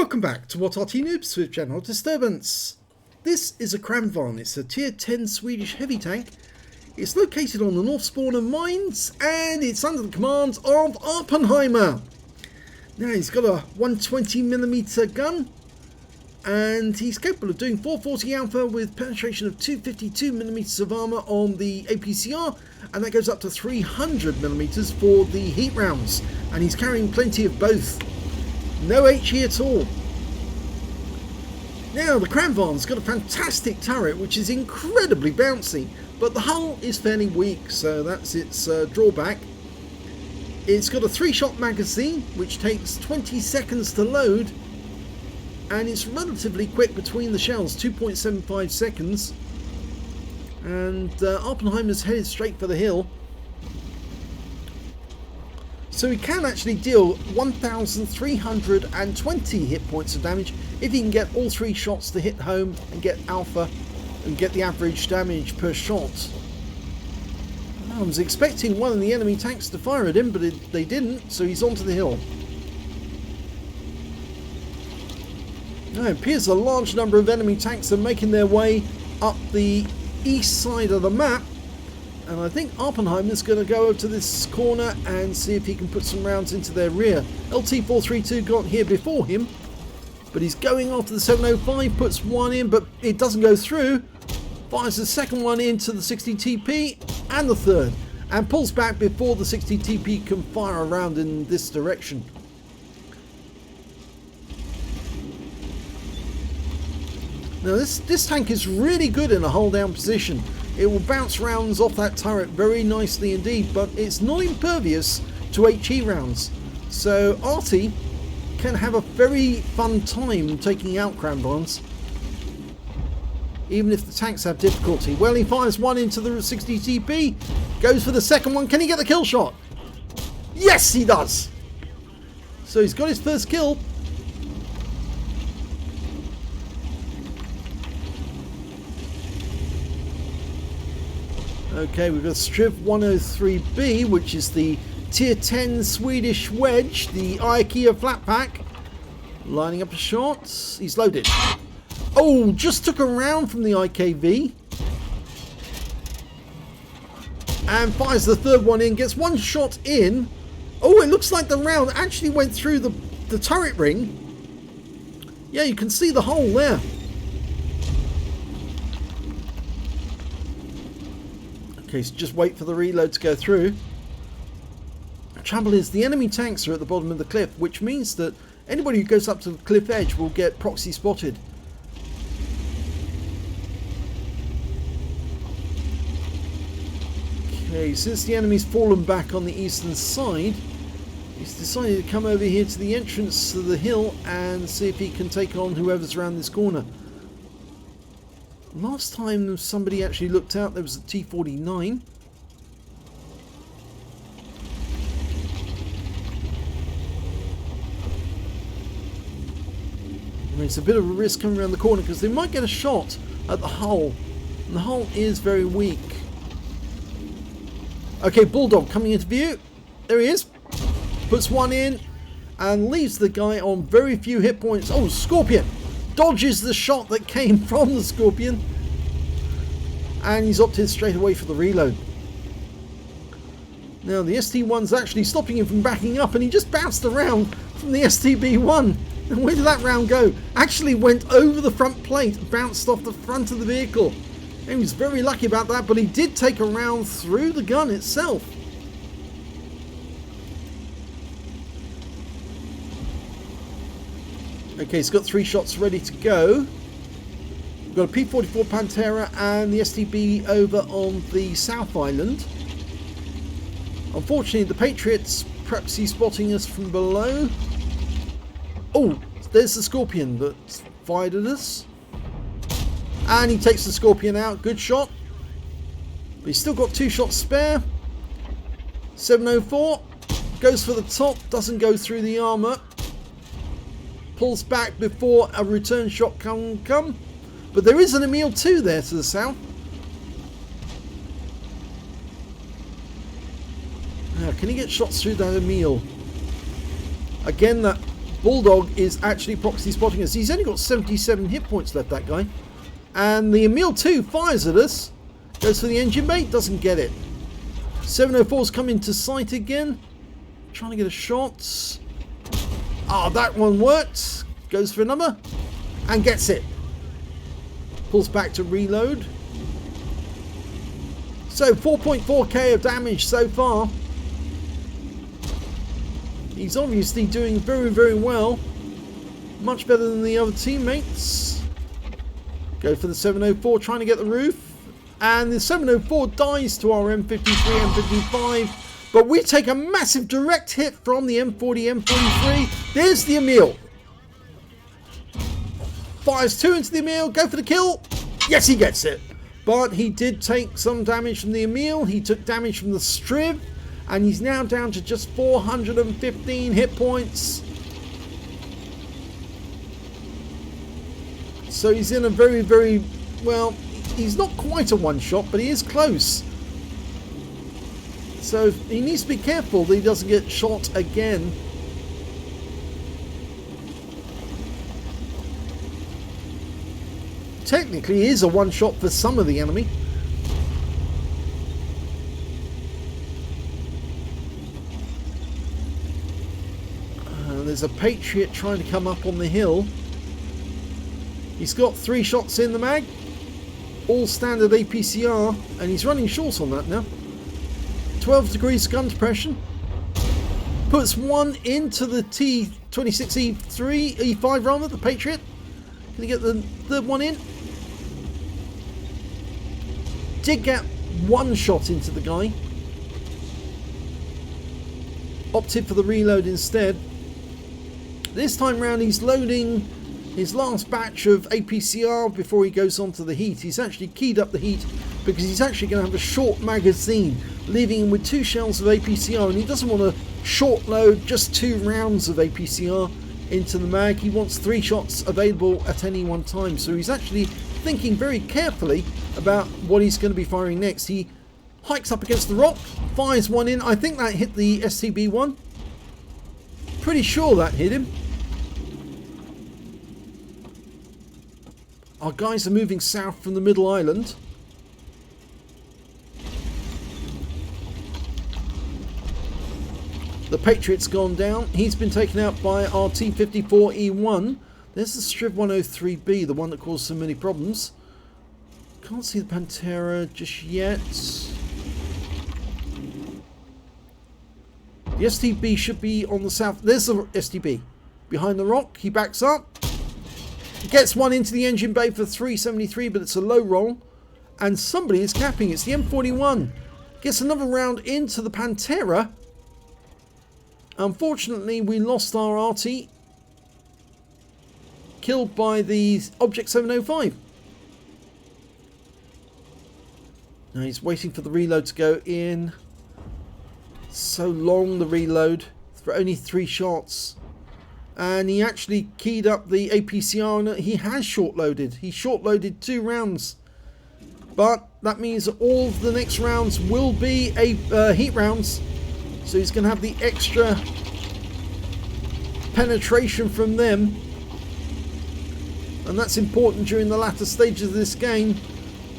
Welcome back to what Arty Noobs with General Disturbance. This is a Kranvagn. It's a tier 10 Swedish heavy tank. It's located on the North Spawn of mines and it's under the command of Awppenheimer. Now he's got a 120mm gun and he's capable of doing 440 alpha with penetration of 252mm of armor on the APCR, and that goes up to 300mm for the heat rounds, and he's carrying plenty of both. No HE at all. Now the Kranvagn's got a fantastic turret which is incredibly bouncy, but the hull is fairly weak, so that's its drawback. It's got a 3-shot magazine which takes 20 seconds to load, and it's relatively quick between the shells, 2.75 seconds. And Awppenheimer's headed straight for the hill. So he can actually deal 1,320 hit points of damage if he can get all 3 shots to hit home and get alpha and get the average damage per shot. I was expecting one of the enemy tanks to fire at him, but they didn't, so he's onto the hill. Now it appears a large number of enemy tanks are making their way up the east side of the map. And I think Awppenheimer's going to go over to this corner and see if he can put some rounds into their rear. LT432 got here before him, but he's going after the 705, puts one in, but it doesn't go through. Fires the second one into the 60 TP and the third, and pulls back before the 60 TP can fire around in this direction. Now this tank is really good in a hold down position. It will bounce rounds off that turret very nicely indeed, but it's not impervious to HE rounds. So Arty can have a very fun time taking out Kranvagns, even if the tanks have difficulty. Well, he fires one into the 60 TP, goes for the second one. Can he get the kill shot? Yes, he does! So he's got his first kill. Okay, we've got Striv 103B, which is the tier 10 Swedish wedge, the IKEA flat pack. Lining up a shot. He's loaded. Oh, just took a round from the IKV. And fires the third one in, gets one shot in. Oh, it looks like the round actually went through the turret ring. Yeah, you can see the hole there. Okay, so just wait for the reload to go through. The trouble is the enemy tanks are at the bottom of the cliff, which means that anybody who goes up to the cliff edge will get proxy spotted. Okay, since the enemy's fallen back on the eastern side, he's decided to come over here to the entrance to the hill and see if he can take on whoever's around this corner. Last time somebody actually looked out, there was a T-49. It's a bit of a risk coming around the corner because they might get a shot at the hull. And the hull is very weak. Okay, Bulldog coming into view. There he is. Puts one in and leaves the guy on very few hit points. Oh, Scorpion! Dodges the shot that came from the Scorpion, and he's opted straight away for the reload. Now the ST1's actually stopping him from backing up, and he just bounced around from the STB1. And where did that round go? Actually went over the front plate, bounced off the front of the vehicle. And he was very lucky about that, but he did take a round through the gun itself. Okay, he's got 3 shots ready to go. We've got a P-44 Pantera and the STB over on the South Island. Unfortunately, the Patriots perhaps he's spotting us from below. Oh, there's the Scorpion that fired at us. And he takes the Scorpion out. Good shot. But he's still got 2 shots spare. 704 goes for the top. Doesn't go through the armor. Pulls back before a return shot can come. But there is an Emil 2 there to the south. Now, can he get shots through that Emil? Again, that Bulldog is actually proxy spotting us. He's only got 77 hit points left, that guy. And the Emil 2 fires at us. Goes for the engine bay, doesn't get it. 704's come into sight again. Trying to get a shot. Ah, that one worked. Goes for another. And gets it. Pulls back to reload. So 4.4k of damage so far. He's obviously doing very, very well. Much better than the other teammates. Go for the 704, trying to get the roof. And the 704 dies to our M53, M55. But we take a massive direct hit from the M40, M43. There's the Emil. Fires 2 into the Emil. Go for the kill. Yes, he gets it. But he did take some damage from the Emil. He took damage from the Striv. And he's now down to just 415 hit points. So he's in a very, very, well, he's not quite a one-shot, but he is close. So he needs to be careful that he doesn't get shot again. Technically, he is a one-shot for some of the enemy. There's a Patriot trying to come up on the hill. He's got 3 shots in the mag. All standard APCR. And he's running short on that now. 12 degrees gun depression. Puts one into the T26E3, E5 rather, the Patriot. Can he get the third one in? Did get one shot into the guy. Opted for the reload instead. This time round he's loading his last batch of APCR before he goes on to the heat. He's actually keyed up the heat because he's actually going to have a short magazine, leaving him with 2 shells of APCR, and he doesn't want to short load just 2 rounds of APCR into the mag. He wants 3 shots available at any one time, so he's actually thinking very carefully about what he's going to be firing next. He hikes up against the rock, fires one in. I think that hit the STB one. Pretty sure that hit him. Our guys are moving south from the middle island. The Patriot's gone down. He's been taken out by our T54E1. There's the Striv 103B, the one that caused so many problems. Can't see the Pantera just yet. The STB should be on the south. There's the STB. Behind the rock, he backs up. Gets one into the engine bay for 373, but it's a low roll. And somebody is capping. It's the M41. Gets another round into the Pantera. Unfortunately, we lost our Arty. Killed by the Object 705. Now he's waiting for the reload to go in. So long, the reload. For only 3 shots. And he actually keyed up the APCR and he has short loaded. He short loaded 2 rounds. But that means that all of the next rounds will be heat rounds. So he's going to have the extra penetration from them. And that's important during the latter stages of this game.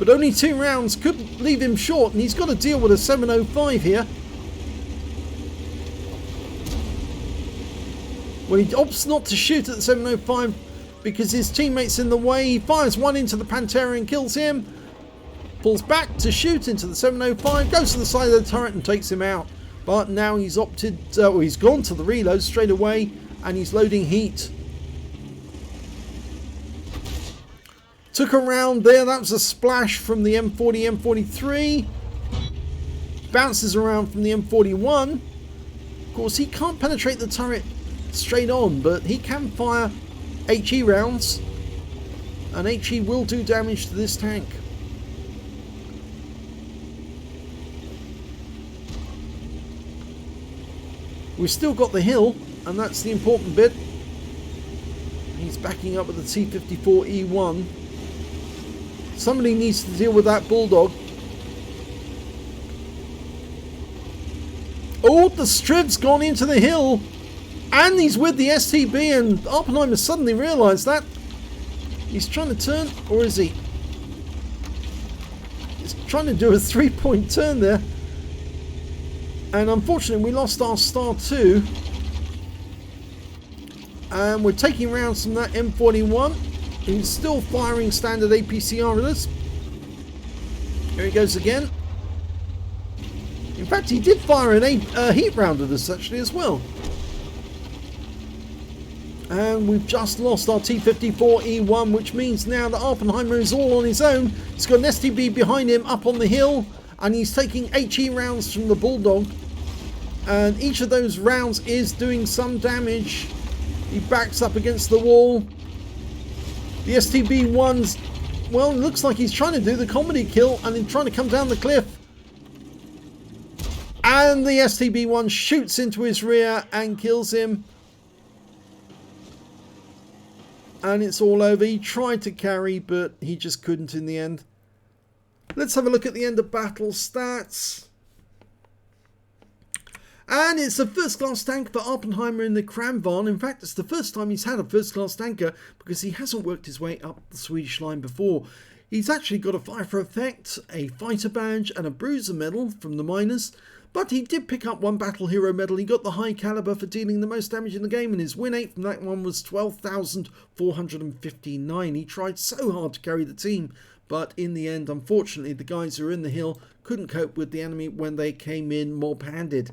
But only 2 rounds could leave him short. And he's got to deal with a 705 here. Well, he opts not to shoot at the 705 because his teammate's in the way. He fires one into the Pantera and kills him. Pulls back to shoot into the 705. Goes to the side of the turret and takes him out. But now he's opted, he's gone to the reload straight away and he's loading heat. Took a round there. That was a splash from the M40, M43. Bounces around from the M41. Of course, he can't penetrate the turret straight on, but he can fire HE rounds, and HE will do damage to this tank. We've still got the hill, and that's the important bit. He's backing up with the T54E1. Somebody needs to deal with that Bulldog. Oh, the Striv's gone into the hill. And he's with the STB, and Awppenheimer suddenly realised that. He's trying to turn, or is he? He's trying to do a 3-point turn there. And unfortunately we lost our star 2. And we're taking rounds from that M41. He's still firing standard APCR at us. Here he goes again. In fact, he did fire a heat round at us actually as well. And we've just lost our T-54E1, which means now that Awppenheimer is all on his own. He's got an STB behind him up on the hill, and he's taking HE rounds from the Bulldog. And each of those rounds is doing some damage. He backs up against the wall. The STB1's, well, looks like he's trying to do the comedy kill and then trying to come down the cliff. And the STB1 shoots into his rear and kills him. And it's all over. He tried to carry, but he just couldn't in the end. Let's have a look at the end of battle stats. And it's a first class tank for Awppenheimer in the Kranvagn. In fact, it's the first time he's had a first class tanker because he hasn't worked his way up the Swedish line before. He's actually got a fire for effect, a fighter badge and a bruiser medal from the miners. But he did pick up one battle hero medal. He got the high caliber for dealing the most damage in the game, and his win rate from that one was 12,459. He tried so hard to carry the team, but in the end, unfortunately, the guys who were in the hill couldn't cope with the enemy when they came in mob-handed.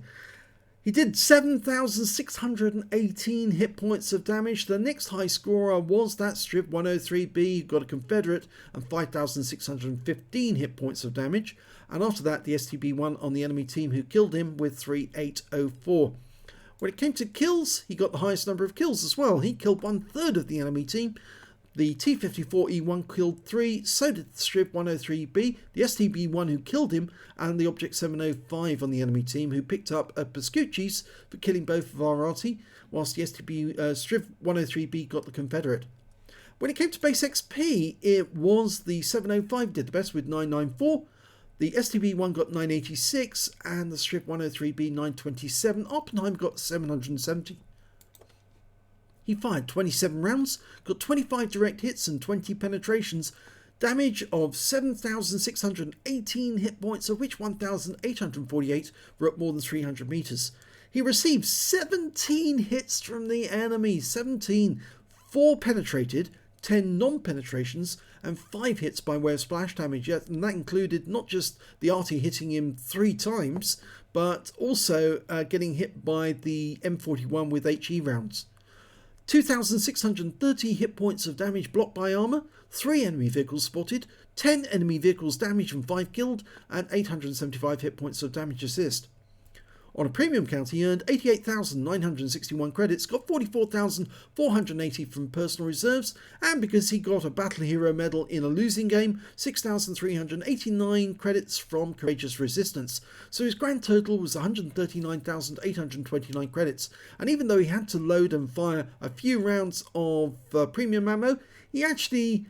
He did 7,618 hit points of damage. The next high scorer was that Strip 103B, who got a Confederate, and 5,615 hit points of damage. And after that, the STB1 on the enemy team, who killed him with 3,804. When it came to kills, he got the highest number of kills as well. He killed 1/3 of the enemy team. The T-54E1 killed 3, so did the Strip 103B, the STB1 who killed him, and the Object 705 on the enemy team, who picked up a Pascucci's for killing both of our Arty, whilst the Strip 103B got the Confederate. When it came to base XP, it was the 705 did the best with 994, the STB1 got 986, and the Strip 103B 927. Awppenheimer got 770. He fired 27 rounds, got 25 direct hits and 20 penetrations, damage of 7,618 hit points, of which 1,848 were at more than 300 meters. He received 17 hits from the enemy, 17, 4 penetrated, 10 non-penetrations, and 5 hits by way of splash damage, and that included not just the Arty hitting him 3 times, but also getting hit by the M41 with HE rounds. 2,630 hit points of damage blocked by armour, 3 enemy vehicles spotted, 10 enemy vehicles damaged and 5 killed, and 875 hit points of damage assist. On a premium count, he earned 88,961 credits, got 44,480 from personal reserves, and because he got a Battle Hero medal in a losing game, 6,389 credits from Courageous Resistance. So his grand total was 139,829 credits, and even though he had to load and fire a few rounds of premium ammo, he actually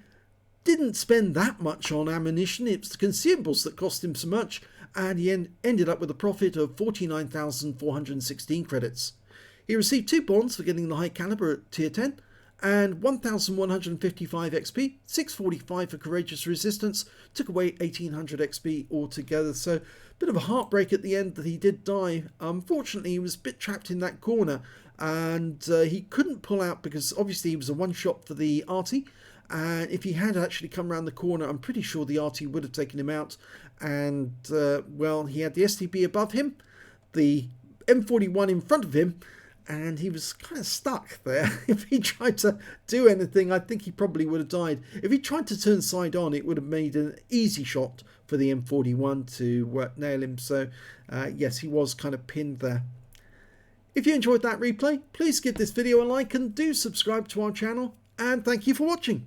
didn't spend that much on ammunition. It's the consumables that cost him so much, and he ended up with a profit of 49,416 credits. He received 2 bonds for getting the high caliber at tier 10, and 1,155 XP, 645 for Courageous Resistance, took away 1,800 XP altogether. So, a bit of a heartbreak at the end that he did die. Unfortunately, he was a bit trapped in that corner, and he couldn't pull out because obviously he was a one-shot for the Arty. And if he had actually come around the corner, I'm pretty sure the Arty would have taken him out. And, well, he had the STB above him, the M41 in front of him, and he was kind of stuck there. If he tried to do anything, I think he probably would have died. If he tried to turn side on, it would have made an easy shot for the M41 to nail him. So, yes, he was kind of pinned there. If you enjoyed that replay, please give this video a like and do subscribe to our channel. And thank you for watching.